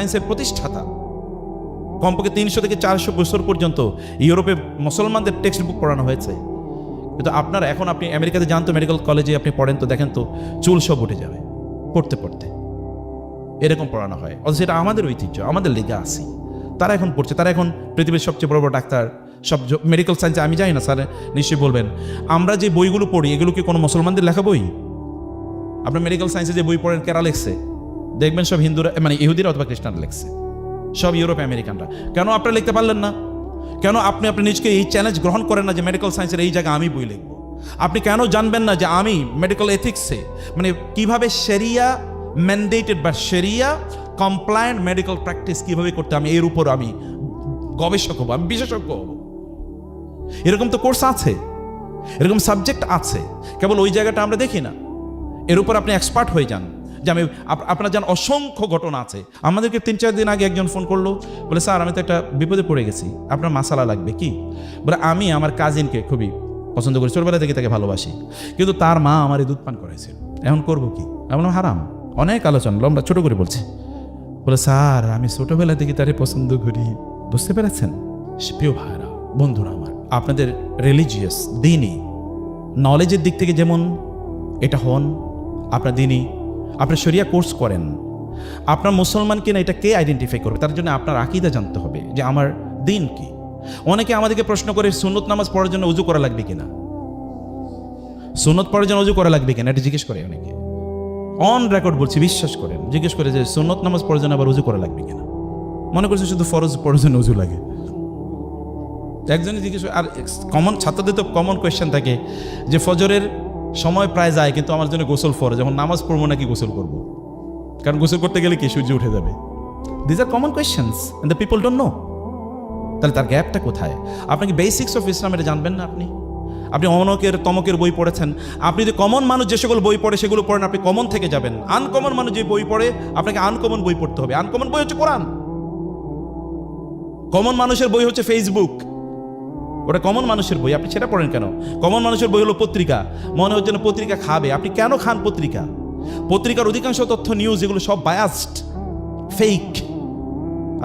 সায়েন্সের প্রতিষ্ঠাতা। কমপক্ষে 300 থেকে 400 বছর পর্যন্ত ইউরোপে মুসলমানদের টেক্সট বুক পড়ানো হয়েছে। কিন্তু আপনারা এখন আপনি আমেরিকাতে যান তো, মেডিকেল কলেজে আপনি পড়েন তো, দেখেন তো চুল সব উঠে যাবে পড়তে পড়তে, এরকম পড়ানো হয়। অথচ এটা আমাদের ঐতিহ্য, আমাদের লেগে আসি। তারা এখন পড়ছে, তারা এখন পৃথিবীর সবচেয়ে বড় বড় ডাক্তার, সব মেডিকেল সায়েন্সে। আমি জানি না, স্যার নিশ্চয়ই বলবেন, আমরা যে বইগুলো পড়ি এগুলো কি কোনো মুসলমানদের লেখা বই? আপনার মেডিকেল সায়েন্সে যে বই পড়েন কারা লেখছে? দেখবেন সব হিন্দুরা, মানে ইহুদিরা অথবা খ্রিস্টানরা লেখছে, সব ইউরোপ আমেরিকানরা। কেন আপনারা লিখতে পারলেন না? কেন আপনি নিজকে এই চ্যালেঞ্জ গ্রহণ করেন না যে মেডিকেল সায়েন্সের এই জায়গায় আমি বই লিখব? আপনি কেন জানবেন না যে আমি মেডিকেল এথিক্সে, মানে কিভাবে শরিয়া ম্যান্ডেটেড বা শরিয়া কমপ্লায়েন্ট মেডিকেল প্র্যাকটিস কিভাবে করতে, আমি এর উপর আমি গবেষক হব, আমি বিশেষজ্ঞ হব। এরকম তো কোর্স আছে, এরকম সাবজেক্ট আছে, কেবল ওই জায়গাটা আমরা দেখি না। এর উপর আপনি এক্সপার্ট হয়ে যান। যে আমি আপনার জান অসংখ্য ঘটনা আছে। আমাদেরকে 3-4 দিন আগে একজন ফোন করলো, বলে স্যার আমি তো একটা বিপদে পড়ে গেছি, আপনার মাসালা লাগবে কি? বলে আমি আমার কাজিনকে খুবই পছন্দ করি, ছোটবেলা থেকে তাকে ভালোবাসি, কিন্তু তার মা আমার দুধ পান করাইছে, এখন করবো কি? এমন হারাম। অনেক আলোচনা, লম্বা ছোট করে বলছে। বলে স্যার আমি ছোটবেলা থেকে তারে পছন্দ করি। বুঝতে পেরেছেন? প্রিয় ভাইরা, বন্ধুরা আমার, আপনাদের রিলিজিয়াস দিনই নলেজের দিক থেকে যেমন এটা হন, আপনার দিনই আপনার শরিয়া কোর্স করেন, আপনার মুসলমান কিনা এটা কে আইডেন্টিফাই করবে? তার জন্য আপনার আকীদা জানতে হবে যে আমার দিন কি। অনেকে আমাদেরকে প্রশ্ন করে সুন্নত নামাজ পড়ার জন্য উজু করা লাগবে কিনা, সুন্নত পড়ার জন্য উজু করা লাগবে কিনা, এটা জিজ্ঞেস করে অনেকে। অন রেকর্ড বলছি, বিশ্বাস করেন, জিজ্ঞেস করে যে সুন্নত নামাজ পড়ার জন্য আবার উজু করা লাগবে কিনা। মনে করছে শুধু ফরজ পড়ার জন্য উজু লাগে। একজনই জিজ্ঞেস, আর কমন ছাত্রদের তো কমন কোয়েশ্চেন থাকে যে ফজরের সময় প্রায় যায়, কিন্তু আমার জন্য গোসল ফরজ, যখন নামাজ পড়বো নাকি গোসল করবো? কারণ গোসল করতে গেলে কি সূর্য উঠে যাবে। This are common questions and the people don't know. তাহলে তার গ্যাপটা কোথায়? আপনাকে বেসিক্স অফ ইসলাম এটা জানবেন না। আপনি অনকের তমকের বই পড়েছেন, আপনি যদি কমন মানুষ যে সকল বই পড়ে সেগুলো পড়েন, আপনি কমন থেকে যাবেন। আনকমন মানুষ যে বই পড়ে, আপনাকে আনকমন বই পড়তে হবে। আনকমন বই হচ্ছে কোরআন। কমন মানুষের বই হচ্ছে ফেসবুক, ওটা কমন মানুষের বই, আপনি সেটা পড়েন কেন? কমন মানুষের বই হলো পত্রিকা, মনে হচ্ছে না পত্রিকা খাবে। আপনি কেন খান পত্রিকা? পত্রিকার অধিকাংশ তথ্য নিউজ এগুলো সব বায়াসড, ফেক।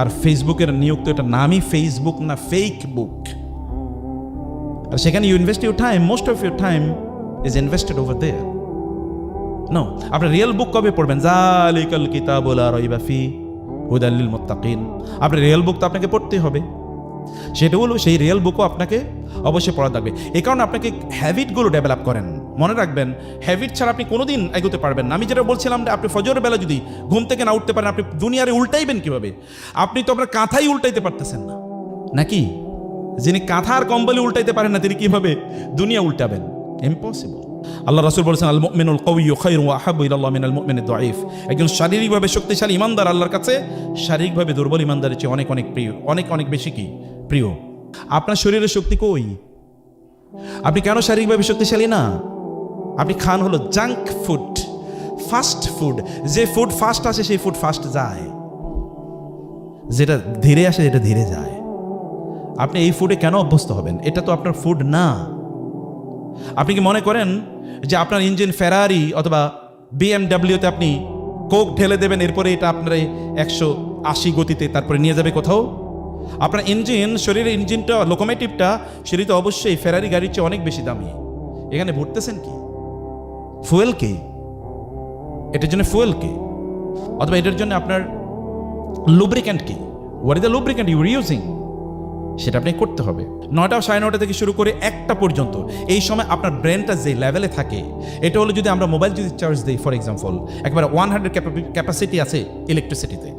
আর ফেসবুকের নিয়োগ তো এটা নামই ফেসবুক না, ফেক বুক। আর সেখানে you invest your time, most of your time is invested over there. No, আপনি রিয়েল বুক কবে পড়বেন? যালিকাল কিতাবু লা রাইবা ফি হুদাল লিল মুত্তাকিন। আপনি রিয়েল বুক তো আপনাকে পড়তে হবে। সেটা হলো সেই রিয়েল বুকও আপনাকে অবশ্যই পড়া থাকবে। এই কারণে আপনাকে হ্যাবিটগুলো ডেভেলপ করেন। মনে রাখবেন, হ্যাবিট ছাড়া আপনি কোনোদিন এগোতে পারবেন না। আমি যেটা বলছিলাম যে আপনি ফজরের বেলা যদি ঘুম থেকে না উঠতে পারেন, আপনি দুনিয়ারে উল্টাইবেন কিভাবে? আপনি তো আপনার কাঁথাই উল্টাইতে পারতেছেন না, নাকি? যিনি কাঁথা আর কম্বলে উল্টাইতে পারেন না, তিনি কিভাবে দুনিয়া উল্টাবেন? ইম্পসিবল। আল্লাহ রাসূল বলেছেন, আল মুমিনুল কাউইয়্যু খায়রুন ওয়া আহাব্বু ইলাল্লাহি মিনাল মুমিনিদ দাঈফ। একজন শারীরিকভাবে শক্তিশালী ইমানদার আল্লাহর কাছে শারীরিকভাবে দুর্বল ইমানদারের চেয়ে অনেক অনেক প্রিয়, অনেক অনেক বেশি কি প্রিয়। আপনার শরীরের শক্তি কই? আপনি কেন শারীরিকভাবে শক্তিশালী না? আপনি খান হলো জাঙ্ক ফুড, ফাস্ট ফুড। যে ফুড ফাস্ট আসে সেই ফুড ফাস্ট যায়, যেটা ধীরে আসে এটা ধীরে যায়। আপনি এই ফুডে কেন অভ্যস্ত হবেন? এটা তো আপনার ফুড না। আপনি কি মনে করেন যে আপনার ইঞ্জিন ফেরারি অথবা বিএমডাব্লিউতে আপনি কোক ঢেলে দেবেন, এরপরে এটা আপনার 180 গতিতে তারপরে নিয়ে যাবে কোথাও? আপনার ইঞ্জিন, শরীরের ইঞ্জিনটা, লোকোমেটিভটা, সেটি তো অবশ্যই ফেরারি গাড়ির চেয়ে অনেক বেশি দামি। এখানে ভরতেছেন কি? ফুয়েল কে? এটার জন্য ফুয়েল কে? অথবা এটার জন্য আপনার লুব্রিক্যান্ট কি? What is the lubricant you are using? সেটা আপনি করতে হবে। 9টা 9:30 থেকে শুরু করে 1টা পর্যন্ত এই সময় আপনার ব্রেনটা যে লেভেলে থাকে, এটা হলো যদি আমরা মোবাইল যদি চার্জ দিই, ফর এক্সাম্পল একবার 100 ক্যাপাসিটি আছে ইলেকট্রিসিটিতে,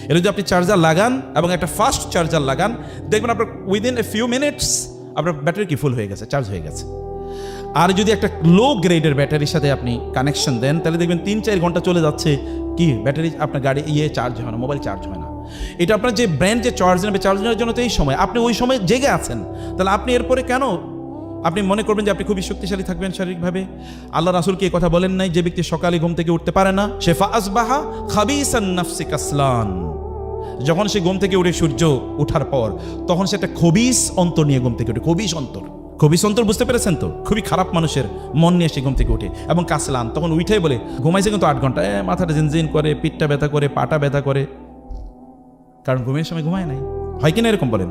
এটা যদি আপনি চার্জার লাগান এবং একটা ফাস্ট চার্জার লাগান, দেখবেন আপনার উইদিন এ ফিউ মিনিটস আপনার ব্যাটারি কি ফুল হয়ে গেছে, চার্জ হয়ে গেছে। আর যদি একটা লো গ্রেডের ব্যাটারির সাথে আপনি কানেকশন দেন, তাহলে দেখবেন 3-4 ঘন্টা চলে যাচ্ছে, কি ব্যাটারি আপনার গাড়ি চার্জ হয় না, মোবাইল চার্জ হয় না। এটা আপনার যে ব্রেন যে চার্জ নেবে, চার্জ নেওয়ার জন্য তো এই সময় আপনি ওই সময় জেগে আছেন, তাহলে আপনি এরপরে কেন আপনি মনে করবেন যে আপনি খুবই শক্তিশালী থাকবেন শারীরিকভাবে? আল্লাহ রাসূল কি কথা বলেন নাই যে ব্যক্তি সকালে ঘুম থেকে উঠতে পারে না, সে ফাআসবাহা খাবিসান নাফসি কাসলান। যখন সে ঘুম থেকে উঠে সূর্য ওঠার পর, তখন সে একটা খবিস অন্তর নিয়ে ঘুম থেকে উঠে। খবিস অন্তর বুঝতে পেরেছেন তো? খুবই খারাপ মানুষের মন নিয়ে সে ঘুম থেকে উঠে। এবং কাসলান, তখন উঠেই বলে ঘুমাইছে কিন্তু 8 ঘন্টা, মাথাটা জিনজিন করে, পিঠটা ব্যথা করে, পাটা ব্যথা করে। কারণ ঘুমের সময় ঘুমায় নাই, হয় কিনা এরকম বলেন?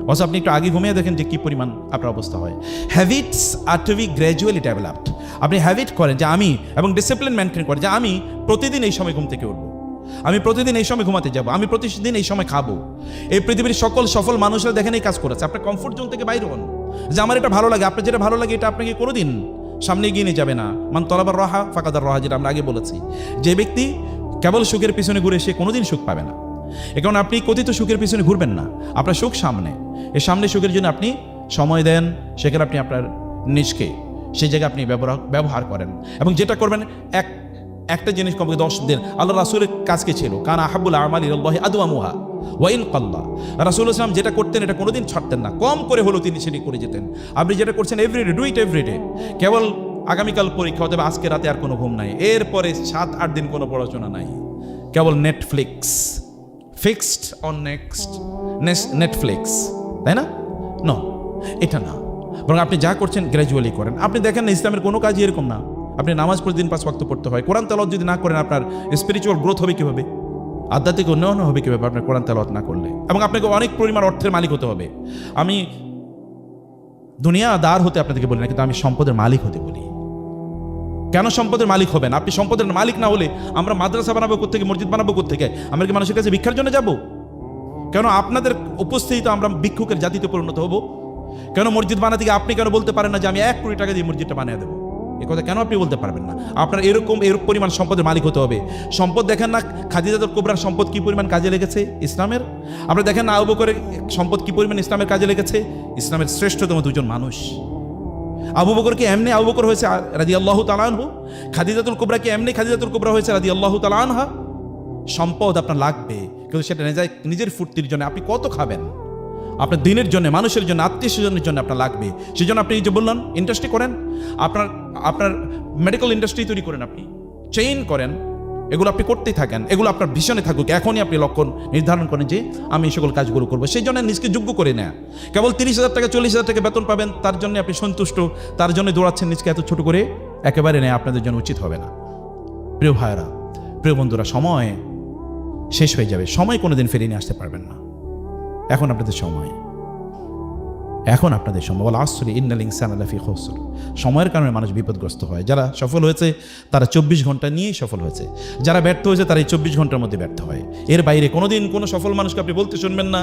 অথচ আপনি একটু আগে ঘুমিয়ে দেখেন যে কী পরিমাণ আপনার অবস্থা হয়। হ্যাবিটস আর টু বি গ্র্যাজুয়ালি ডেভেলপড। আপনি হ্যাবিট করেন যে আমি, এবং ডিসিপ্লিন মেনটেন করেন যে আমি প্রতিদিন এই সময় ঘুম থেকে উঠবো, আমি প্রতিদিন এই সময় ঘুমাতে যাব, আমি প্রতিদিন এই সময় খাবো। এই পৃথিবীর সকল সফল মানুষরা দেখেন এই কাজ করেছে। আপনার কমফোর্ট জোন থেকে বাইরে হন, যে আমার এটা ভালো লাগে। আপনার যেটা ভালো লাগে এটা আপনাকে কোনোদিন সামনে এগিয়ে নিয়ে যাবে না। মান তলাবার রাহা ফাকাদার রাহা, যেটা আমরা আগে বলেছি। যে ব্যক্তি কেবল সুখের পিছনে ঘুরে সে কোনোদিন সুখ পাবে না। এ কারণে আপনি কথিত সুখের পিছনে ঘুরবেন না, আপনার সুখ সামনে। এই সামনে সুখের জন্য আপনি সময় দেন, সেখানে আপনি আপনার নিজকে সেই জায়গায় আপনি ব্যবহার করেন। এবং যেটা করবেন একটা জিনিস কমপক্ষে 10 দিন। আল্লাহ রাসূলের কাজকে ছিল কানা আহাব্বুল আমালি ইলাল্লাহি আদওয়ামুহা ওয়া ইন কাল্লা। রাসূলুল্লাহ সাল্লাল্লাহু আলাইহি ওয়াসাল্লাম যেটা করতেন এটা কোনোদিন ছাড়তেন না, কম করে হলেও তিনি সেটি করে যেতেন। আপনি যেটা করছেন এভরিডে, ডু ইট এভরিডে। কেবল আগামীকাল পরীক্ষা হতে হবে, আজকে রাতে আর কোনো ঘুম নাই, এরপরে 7-8 দিন কোনো পড়াশোনা নাই, কেবল নেটফ্লিক্স, ফিক্সড অন নেটফ্লিক্স, তাই না? নো, এটা না। বরং আপনি যা করছেন গ্র্যাজুয়ালি করেন। আপনি দেখেন না, ইসলামের কোনো কাজই এরকম না। আপনি নামাজ প্রতিদিন 5 ওয়াক্ত পড়তে হয়। কোরআন তেলাওয়াত যদি না করেন আপনার স্পিরিচুয়াল গ্রোথ হবে কীভাবে? আধ্যাত্মিক উন্নয়ন হবে কীভাবে আপনার কোরআন তেলাওয়াত না করলে? এবং আপনাকে অনেক পরিমাণ অর্থের মালিক হতে হবে। আমি দুনিয়াদার হতে আপনাদেরকে বলি না, কিন্তু আমি সম্পদের মালিক হতে বলি। কেন সম্পদের মালিক হবেন? আপনি সম্পদের মালিক না হলে আমরা মাদ্রাসা বানাবো কোত্থেকে, মসজিদ বানাবো কোত্থেকে? আমরা কি মানুষের কাছে ভিক্ষার জন্য যাব? কেন আপনাদের উপস্থিতিতে আমরা ভিক্ষুকের জাতিতে পরিণত হব? কেন মসজিদ বানাতে গিয়ে আপনি কেন বলতে পারেন না যে আমি 1 কোটি টাকা দিয়ে মসজিদটা বানিয়ে দেবো? এ কথা কেন আপনি বলতে পারবেন না? আপনার এরকম পরিমাণ সম্পদের মালিক হতে হবে। সম্পদ দেখেন না, খাদিজাতুল কুবরার সম্পদ কি পরিমাণ কাজে লেগেছে ইসলামের। আপনারা দেখেন না, আবু বকরের সম্পদ কি পরিমাণ ইসলামের কাজে লেগেছে। ইসলামের শ্রেষ্ঠতম 2জন মানুষ। আবু বকরকে এমনি আবু বকর হয়েছে রাদিয়াল্লাহু তাআলা আনহু, খাদিজাতুল কুবরা কি এমনি খাদিজাতুল কুবরা হয়েছে রাদিয়াল্লাহু তাআলা আনহা। সম্পদ আপনার লাগবে, কিন্তু সেটা নিজের ফুর্তির জন্য। আপনি কত খাবেন? আপনার দিনের জন্য, মানুষের জন্য, আত্মীয় স্বজনের জন্য আপনার লাগবে। সেই জন্য আপনি যে বললেন ইন্ডাস্ট্রি করেন, আপনার মেডিকেল ইন্ডাস্ট্রি তৈরি করেন, আপনি চেইন করেন, এগুলো আপনি করতেই থাকেন। এগুলো আপনার ভীষণে থাকুক। এখনই আপনি লক্ষ্য নির্ধারণ করেন যে আমি এই সকল কাজগুলো করবো। সেই জন্য নিজকে যোগ্য করে নেয়া। কেবল 30,000 টাকা 40,000 টাকা বেতন পাবেন, তার জন্য আপনি সন্তুষ্ট, তার জন্য দৌড়াচ্ছেন, নিজকে এত ছোট করে একেবারে নেয়া আপনাদের জন্য উচিত হবে না। প্রিয় ভাইরা, প্রিয় বন্ধুরা, সময় শেষ হয়ে যাবে। সময় কোনোদিন ফিরিয়ে নিয়ে আসতে পারবেন না। এখন আপনাদের সময়, এখন আপনাদের সময়। ওয়াল আসরি ইন্নাল ইনসানা লাফি খুসর। সময়ের কারণে মানুষ বিপদগ্রস্ত হয়। যারা সফল হয়েছে তারা 24 ঘন্টা নিয়েই সফল হয়েছে। যারা ব্যর্থ হয়েছে তারা এই 24 ঘন্টার মধ্যে ব্যর্থ হয়। এর বাইরে কোনোদিন কোনো সফল মানুষকে আপনি বলতে শুনবেন না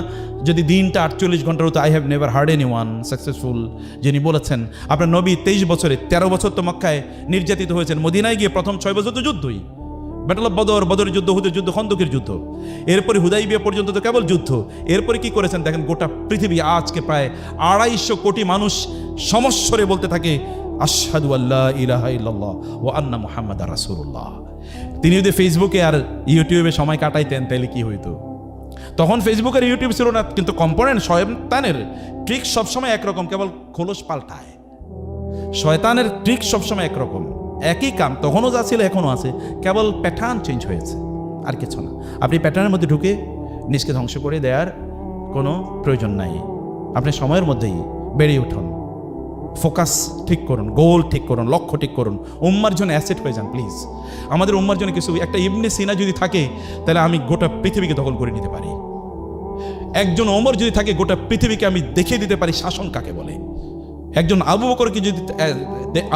যদি দিনটা 48 ঘন্টার হতো, I have never hard anyone successful, যিনি বলেছেন। আপনার নবী 23 বছরে 13 বছর তো মক্কায় নির্যাতিত হয়েছেন। মদিনায় গিয়ে প্রথম 6 বছর তো যুদ্ধই, ব্যাটল অফ বদরের যুদ্ধ, হুদের যুদ্ধ, খন্দকের যুদ্ধ, এরপরে হুদাইবিয়া পর্যন্ত তো কেবল যুদ্ধ। এরপরে কি করেছেন দেখেন, গোটা পৃথিবী আজকে প্রায় 250 কোটি মানুষ সমস্বরে বলতে থাকে আশহাদু আল্লা ইলাহা ইল্লাল্লাহ ওয়া আন্না মুহাম্মাদার রাসূলুল্লাহ। তিনি যদি ফেসবুকে আর ইউটিউবে সময় কাটাইতেন তাহলে কি হইতো? তখন ফেসবুক আর ইউটিউব ছিল না, কিন্তু কম্পোনেন্ট শয়তানের ট্রিক সবসময় একরকম, কেবল খোলস পাল্টায়। শয়তানের ট্রিক সবসময় একরকম, একই কাম তখনও যা ছিল এখনও আছে, কেবল প্যাটার্ন চেঞ্জ হয়েছে, আর কিছু না। আপনি প্যাটার্নের মধ্যে ঢুকে নিজকে ধ্বংস করে দেওয়ার কোনো প্রয়োজন নাই। আপনি সময়ের মধ্যেই বেরিয়ে উঠুন, ফোকাস ঠিক করুন, গোল ঠিক করুন, লক্ষ্য ঠিক করুন, উম্মার জন্য অ্যাসেট হয়ে যান প্লিজ। আমাদের উম্মার জন্য কিছু, একটা ইবনে সিনা যদি থাকে তাহলে আমি গোটা পৃথিবীকে দখল করে নিতে পারি। একজন ওমর যদি থাকে গোটা পৃথিবীকে আমি দেখিয়ে দিতে পারি শাসন কাকে বলে। একজন আবু বকরকে যদি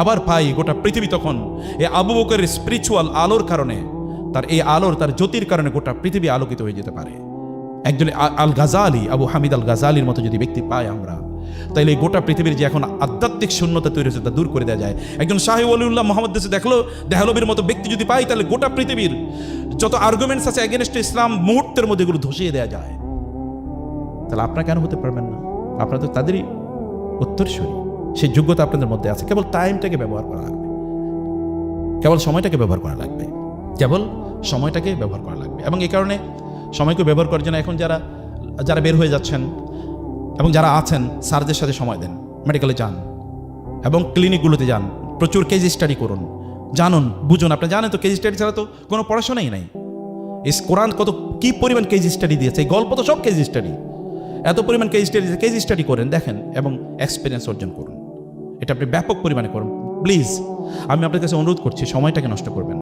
আবার পাই গোটা পৃথিবী, তখন এই আবু বকরের স্পিরিচুয়াল আলোর কারণে, তার এই আলোর, তার জ্যোতির কারণে গোটা পৃথিবী আলোকিত হয়ে যেতে পারে। একজন আল গাজালি, আবু হামিদ আল গাজালির মতো যদি ব্যক্তি পাই আমরা, তাইলে এই গোটা পৃথিবীর যে এখন আধ্যাত্মিক শূন্যতা তৈরি হয়েছে তা দূর করে দেওয়া যায়। একজন শাহী ওলিউল্লাহ মোহাম্মদ দেশে দেহলবির মতো ব্যক্তি যদি পাই, তাহলে গোটা পৃথিবীর যত আর্গুমেন্টস আছে এগেনস্ট ইসলাম মুহূর্তের মধ্যে এগুলো ধসিয়ে দেওয়া যায়। তাহলে আপনারা কেন হতে পারবেন না? আপনারা তো তাদেরই উত্তরসূরি। সেই যোগ্যতা আপনাদের মধ্যে আছে। কেবল টাইমটাকে ব্যবহার করা লাগবে, কেবল সময়টাকে ব্যবহার করা লাগবে, কেবল সময়টাকে ব্যবহার করা লাগবে। এবং এই কারণে সময়কে ব্যবহার করার জন্য এখন যারা বের হয়ে যাচ্ছেন এবং যারা আছেন, স্যারদের সাথে সময় দেন, মেডিকেলে যান এবং ক্লিনিকগুলোতে যান, প্রচুর কেজ স্টাডি করুন, জানুন, বুঝুন। আপনি জানেন তো কেজ স্টাডি ছাড়া তো কোনো পড়াশোনাই নাই। এই কোরআন কত কি পরিমাণ কেজ স্টাডি দিয়েছে, এই গল্প তো সব কেজ স্টাডি। এত পরিমাণ কেজ স্টাডি করেন, দেখেন এবং এক্সপিরিয়েন্স অর্জন করুন। এটা আপনি ব্যাপক পরিমাণে করুন প্লিজ। আমি আপনার কাছে অনুরোধ করছি, সময়টাকে নষ্ট করবেন।